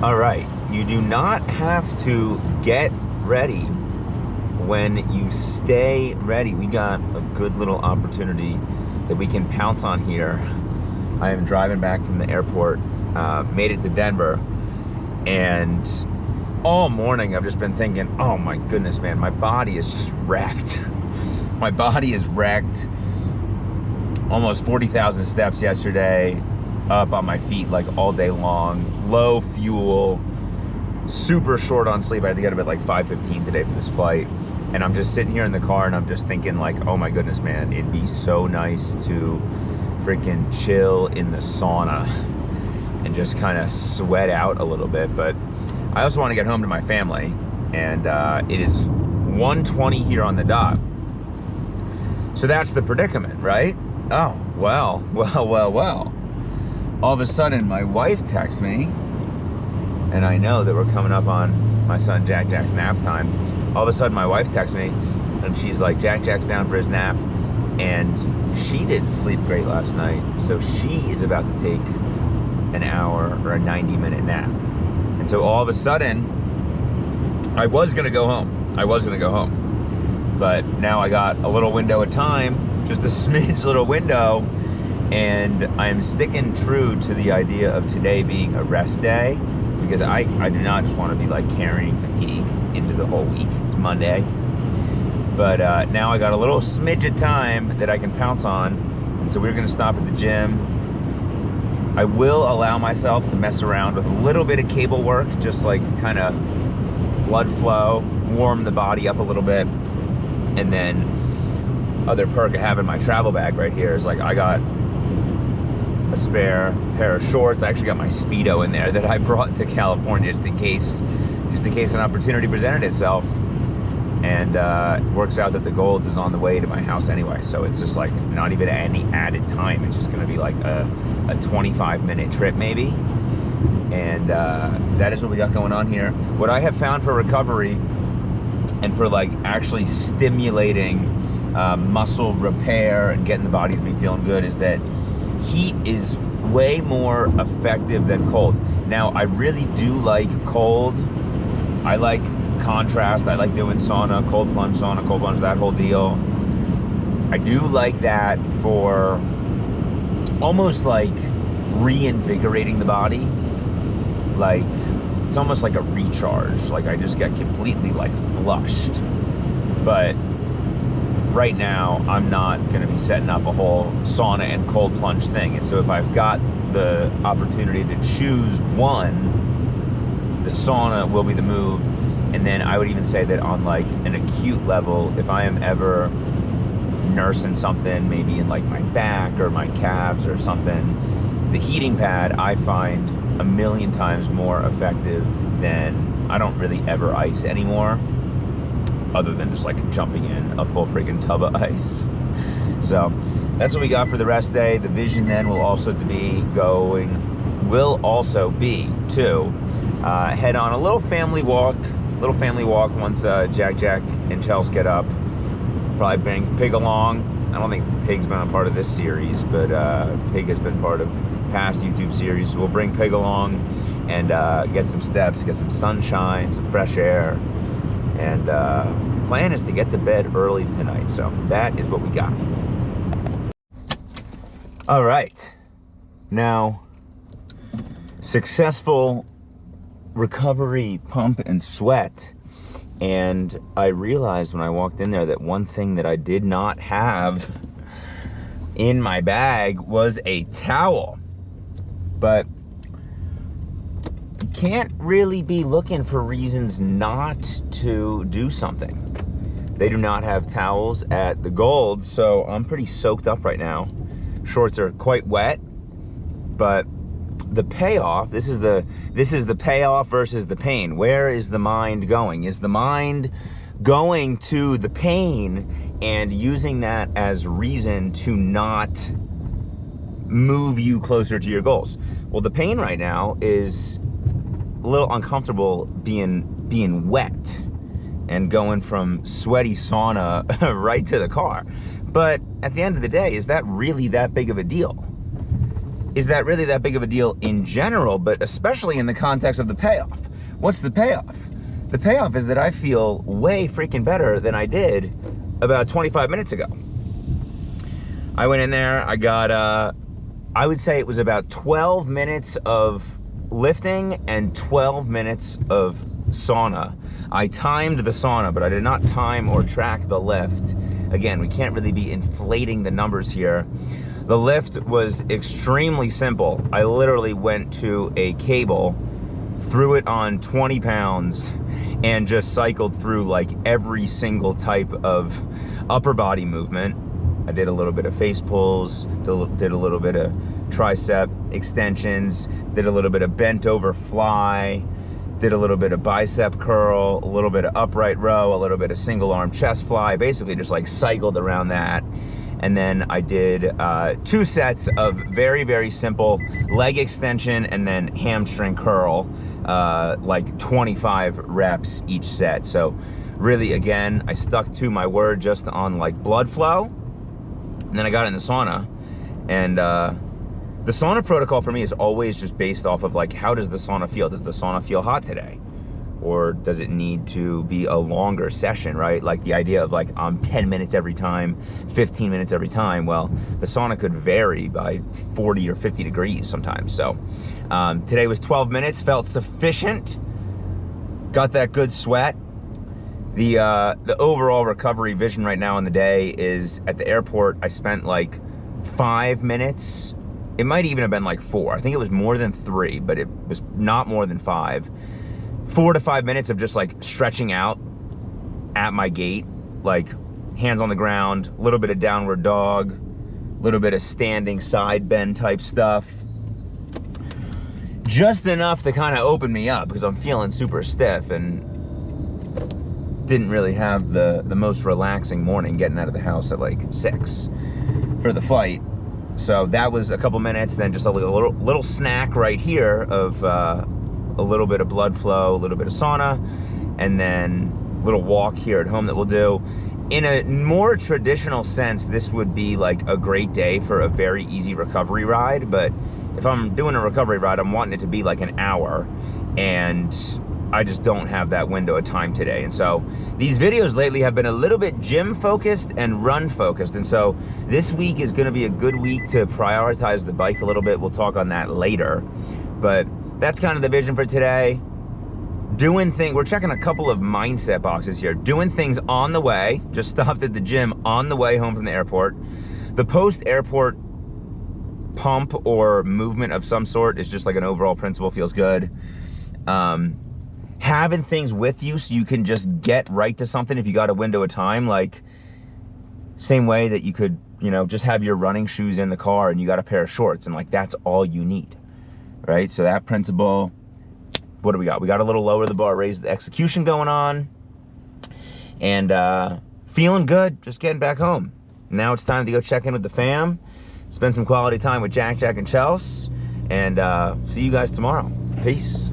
All right, you do not have to get ready when you stay ready. We got a good little opportunity that we can pounce on here. I am driving back from the airport, made it to Denver, and all morning I've just been thinking, oh my goodness, man, my body is just wrecked. My body is wrecked. Almost 40,000 steps yesterday, up on my feet like all day long, low fuel, super short on sleep. I had to get up at like 5:15 today for this flight. And I'm just sitting here in the car and I'm just thinking like, oh my goodness, man, it'd be so nice to freaking chill in the sauna and just kind of sweat out a little bit. But I also want to get home to my family, and it is 1:20 here on the dot. So that's the predicament, right? Oh, well. All of a sudden, my wife texts me, and I know that we're coming up on my son Jack's nap time. All of a sudden, my wife texts me, and she's like, Jack's down for his nap, and she didn't sleep great last night, so she is about to take an hour or a 90-minute nap. And so all of a sudden, I was gonna go home. But now I got a little window of time, just a smidge little window, and I'm sticking true to the idea of today being a rest day, because I do not just want to be like carrying fatigue into the whole week. It's Monday. But now I got a little smidge of time that I can pounce on, and so we're gonna stop at the gym. I will allow myself to mess around with a little bit of cable work, just like kind of blood flow, warm the body up a little bit. And then other perk I have in my travel bag right here is like I got a spare pair of shorts. I actually got my Speedo in there that I brought to California just in case an opportunity presented itself. And it works out that the Golds is on the way to my house anyway, so it's just like not even any added time. It's just gonna be like a 25-minute trip maybe. And that is what we got going on here. What I have found for recovery and for like actually stimulating muscle repair and getting the body to be feeling good is that heat is way more effective than cold. Now, I really do like cold. I like contrast. I like doing sauna, cold plunge, that whole deal. I do like that for almost like reinvigorating the body. Like, it's almost like a recharge. Like I just get completely like flushed. But right now, I'm not gonna be setting up a whole sauna and cold plunge thing. And so if I've got the opportunity to choose one, the sauna will be the move. And then I would even say that on like an acute level, if I am ever nursing something, maybe in like my back or my calves or something, the heating pad I find a million times more effective than, I don't really ever ice anymore, other than just like jumping in a full freaking tub of ice. So that's what we got for the rest day. The vision then will also be to head on a little family walk once Jack and Chelsea get up. Probably bring Pig along. I don't think Pig's been a part of this series, but Pig has been part of past YouTube series. So we'll bring Pig along and get some steps, get some sunshine, some fresh air. And plan is to get to bed early tonight. So that is what we got. All right. Now, successful recovery pump and sweat. And I realized when I walked in there that one thing that I did not have in my bag was a towel. But you can't really be looking for reasons not to do something. They do not have towels at the Gold, so I'm pretty soaked up right now. Shorts are quite wet, but the payoff, this is the payoff versus the pain. Where is the mind going? Is the mind going to the pain and using that as reason to not move you closer to your goals? Well, the pain right now is a little uncomfortable being wet and going from sweaty sauna right to the car. But at the end of the day, is that really that big of a deal? is that really that big of a deal in general, but especially in the context of the payoff. What's the payoff? The payoff is that I feel way freaking better than I did about 25 minutes ago. I went in there, I got, I would say it was about 12 minutes of lifting and 12 minutes of sauna. I timed the sauna, but I did not time or track the lift. Again, we can't really be inflating the numbers here. The lift was extremely simple. I literally went to a cable, threw it on 20 pounds, and just cycled through like every single type of upper body movement. I did a little bit of face pulls, did a little bit of tricep extensions, did a little bit of bent over fly, did a little bit of bicep curl, a little bit of upright row, a little bit of single arm chest fly, basically just like cycled around that. And then I did 2 sets of very, very simple leg extension and then hamstring curl, like 25 reps each set. So really, again, I stuck to my word just on like blood flow. And then I got in the sauna, and the sauna protocol for me is always just based off of like, how does the sauna feel? Does the sauna feel hot today? Or does it need to be a longer session, right? Like the idea of like, 10 minutes every time, 15 minutes every time. Well, the sauna could vary by 40 or 50 degrees sometimes. So today was 12 minutes, felt sufficient. Got that good sweat. The overall recovery vision right now in the day is at the airport, I spent like 5 minutes. It might even have been like 4. I think it was more than 3, but it was not more than 5. 4 to 5 minutes of just like stretching out at my gate, like hands on the ground, a little bit of downward dog, a little bit of standing side bend type stuff. Just enough to kind of open me up because I'm feeling super stiff and didn't really have the most relaxing morning getting out of the house at like 6 for the flight. So that was a couple minutes, then just a little snack right here of a little bit of blood flow, a little bit of sauna, and then a little walk here at home that we'll do. In a more traditional sense, this would be like a great day for a very easy recovery ride, but if I'm doing a recovery ride, I'm wanting it to be like an hour, and I just don't have that window of time today. And so these videos lately have been a little bit gym focused and run focused. And so this week is gonna be a good week to prioritize the bike a little bit. We'll talk on that later. But that's kind of the vision for today. We're checking a couple of mindset boxes here. Doing things on the way, just stopped at the gym on the way home from the airport. The post-airport pump or movement of some sort is just like an overall principle, feels good. Having things with you so you can just get right to something if you got a window of time, like same way that you could, just have your running shoes in the car and you got a pair of shorts and like that's all you need, right? So that principle, what do we got? We got a little lower the bar, raise the execution going on, and feeling good, just getting back home. Now it's time to go check in with the fam, spend some quality time with Jack and Chelsea, and see you guys tomorrow. Peace.